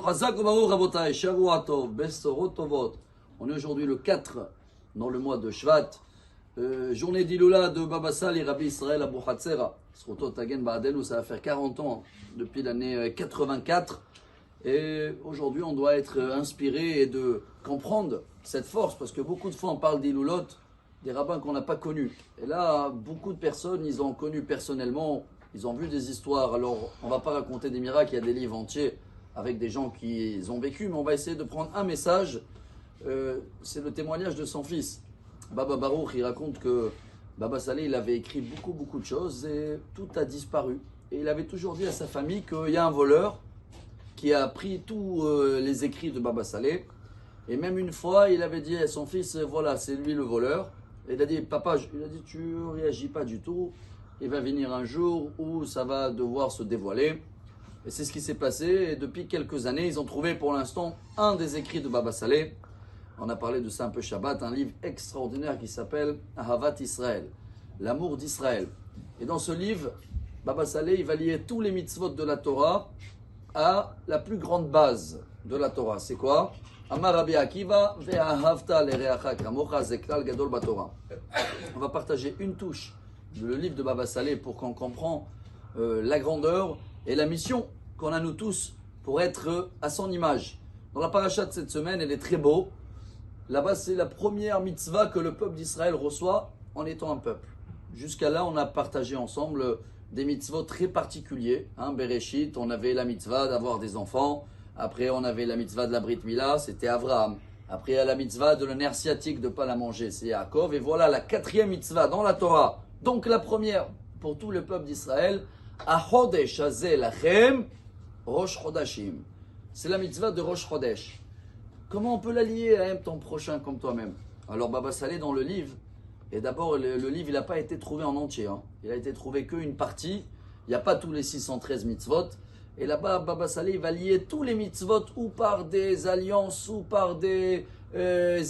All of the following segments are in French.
Chazak ubaruch rabotai, Shavua tov, Besorot tovot. On est aujourd'hui le 4 dans le mois de Shvat. Journée d'Iloula de Baba Sali, Rabbi Israël Abou Hatzera. Srotot Tagen Ba'adenu, ça va faire 40 ans depuis l'année 84. Et aujourd'hui, on doit être inspiré et de comprendre cette force, parce que beaucoup de fois, on parle d'Iloulot, des rabbins qu'on n'a pas connus. Et là, beaucoup de personnes, ils ont connu personnellement, ils ont vu des histoires. Alors, on ne va pas raconter des miracles, il y a des livres entiers avec des gens qui ont vécu, mais on va essayer de prendre un message. C'est le témoignage de son fils. Baba Baruch, il raconte que Baba Saleh, il avait écrit beaucoup de choses et tout a disparu. Et il avait toujours dit à sa famille qu'il y a un voleur qui a pris tous les écrits de Baba Saleh. Et même une fois, il avait dit à son fils, voilà, c'est lui le voleur. Et il a dit, papa, il a dit, tu réagis pas du tout. Il va venir un jour où ça va devoir se dévoiler. Et c'est ce qui s'est passé. Et depuis quelques années, ils ont trouvé pour l'instant un des écrits de Baba Saleh. On a parlé de ça un peu Shabbat, un livre extraordinaire qui s'appelle Ahavat Israël, l'amour d'Israël. Et dans ce livre, Baba Saleh, il va lier tous les mitzvot de la Torah à la plus grande base de la Torah. C'est quoi? Amar Rabbi Akiva ve'ahavta lereacha kamocha zeklal gadol batorah. On va partager une touche du livre de Baba Saleh pour qu'on comprenne la grandeur et la mission qu'on a nous tous pour être à son image. Dans la paracha de cette semaine, elle est très beau. Là-bas, c'est la première mitzvah que le peuple d'Israël reçoit en étant un peuple. Jusqu'à là, on a partagé ensemble des mitzvot très particuliers. Bereshit, on avait la mitzvah d'avoir des enfants. Après, on avait la mitzvah de la Brit Mila, c'était Avraham. Après, il y a la mitzvah de le nerf sciatique de ne pas la manger, c'est Yaakov. Et voilà la quatrième mitzvah dans la Torah. Donc la première pour tout le peuple d'Israël, Achodesh Hazeh Lachem Rosh Chodashim. C'est la mitzvah de Rosh Chodesh. Comment on peut la lier à aime ton prochain comme toi-même? Alors Baba Saleh dans le livre, et d'abord le livre il n'a pas été trouvé en entier, il a été trouvé qu'une partie, il n'y a pas tous les 613 mitzvot, et là-bas Baba Saleh il va lier tous les mitzvot ou par des alliances, ou par des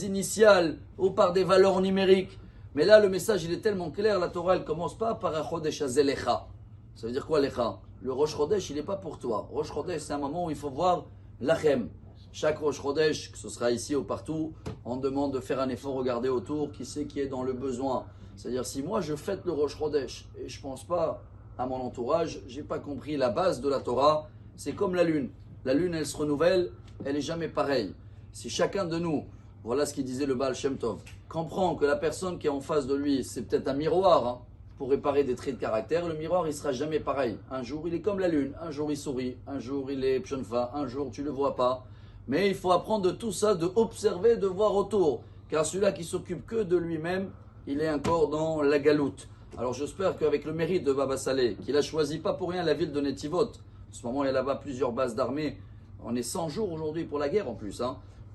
initiales, ou par des valeurs numériques. Mais là le message il est tellement clair, la Torah elle commence pas par un Chodesh Hazeh Lecha. Ça veut dire quoi Lecha? Le Rosh Chodesh il n'est pas pour toi. Rosh Chodesh c'est un moment où il faut voir Lachem. Chaque Rosh Chodesh, que ce sera ici ou partout, on demande de faire un effort, regarder autour, qui c'est qui est dans le besoin. C'est-à-dire, si moi je fête le Rosh Chodesh et je ne pense pas à mon entourage, je n'ai pas compris la base de la Torah, c'est comme la lune. La lune, elle se renouvelle, elle n'est jamais pareille. Si chacun de nous, voilà ce qu'il disait le Baal Shem Tov, comprend que la personne qui est en face de lui, c'est peut-être un miroir pour réparer des traits de caractère, le miroir, il ne sera jamais pareil. Un jour, il est comme la lune, un jour, il sourit, un jour, il est pshonfa, un jour, tu ne le vois pas. Mais il faut apprendre de tout ça, de observer, de voir autour. Car celui-là qui s'occupe que de lui-même, il est encore dans la galoute. Alors j'espère qu'avec le mérite de Baba Saleh, qu'il a choisi pas pour rien la ville de Netivot, en ce moment il y a là-bas plusieurs bases d'armée, on est 100 jours aujourd'hui pour la guerre en plus,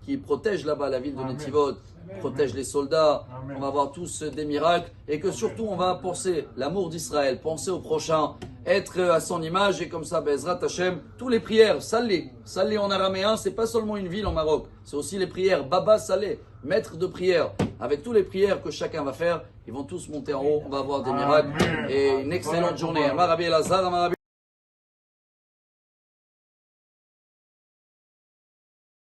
qui protège là-bas la ville de Netivot, protège les soldats, on va voir tous des miracles, et que surtout on va penser l'amour d'Israël, penser au prochain, être à son image, et comme ça, Bezrat Hashem, tous les prières, Saleh en araméen, c'est pas seulement une ville en Maroc, c'est aussi les prières, Baba Saleh, maître de prière, avec tous les prières que chacun va faire, ils vont tous monter en haut, on va avoir des miracles, et une excellente journée. Amar Rabbi Elazar, Amar Rabbi